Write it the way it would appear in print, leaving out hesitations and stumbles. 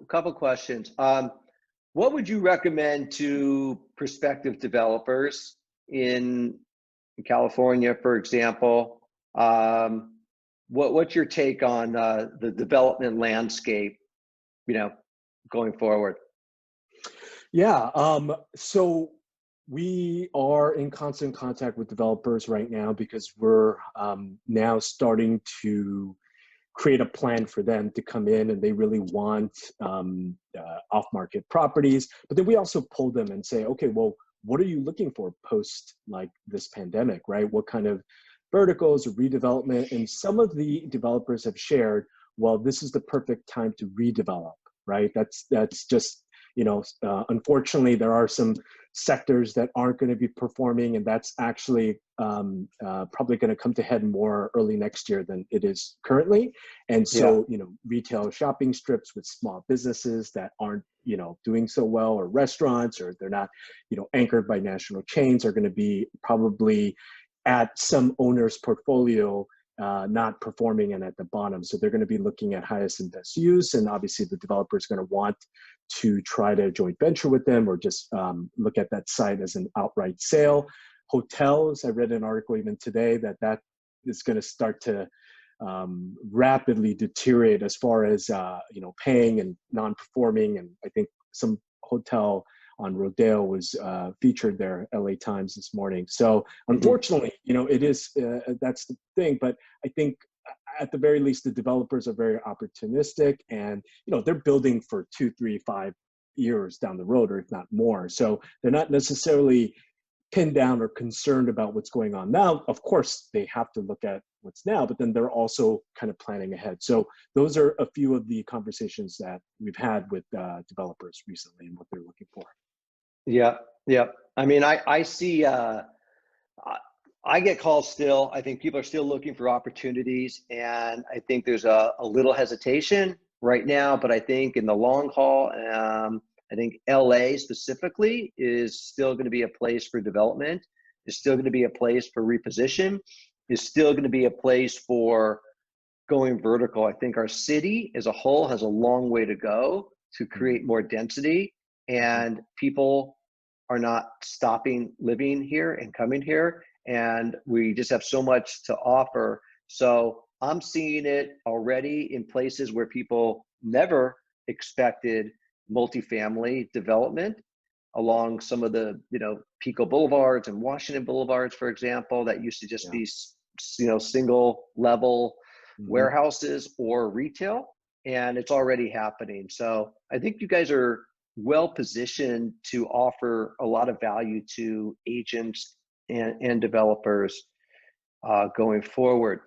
couple questions. What would you recommend to prospective developers in California, for example? What's your take on the development landscape, you know, going forward? Yeah, so we are in constant contact with developers right now because we're now starting to create a plan for them to come in, and they really want off-market properties. But then we also pull them and say, okay, well, what are you looking for post like this pandemic, right? What kind of verticals or redevelopment? And some of the developers have shared, well, this is the perfect time to redevelop, right? That's just, unfortunately, there are some sectors that aren't going to be performing, and that's actually probably going to come to head more early next year than it is currently. And Yeah. so, retail shopping strips with small businesses that aren't, doing so well, or restaurants, or they're not, anchored by national chains, are going to be probably at some owner's portfolio not performing and at the bottom. So they're going to be looking at highest and best use. And obviously the developer is going to want to try to joint venture with them, or just look at that site as an outright sale. Hotels, I read an article even today that is going to start to rapidly deteriorate as far as paying and non-performing. And I think some hotel on Rodeo was featured there, LA Times, this morning. So unfortunately, it is, that's the thing. But I think at the very least, the developers are very opportunistic, and they're building for 2, 3, 5 years down the road, or if not more. So they're not necessarily pinned down or concerned about what's going on now. Of course, they have to look at what's now, but then they're also kind of planning ahead. So those are a few of the conversations that we've had with developers recently and what they're looking for. Yeah, yeah. I mean, I see. I get calls still. I think people are still looking for opportunities, and I think there's a little hesitation right now. But I think in the long haul, I think LA specifically is still going to be a place for development. Is still going to be a place for reposition. Is still going to be a place for going vertical. I think our city as a whole has a long way to go to create more density, and people are not stopping living here and coming here. And we just have so much to offer. So I'm seeing it already in places where people never expected multifamily development, along some of the, Pico Boulevards and Washington Boulevards, for example, that used to just be, single level warehouses or retail. And it's already happening. So I think you guys are well positioned to offer a lot of value to agents and developers going forward.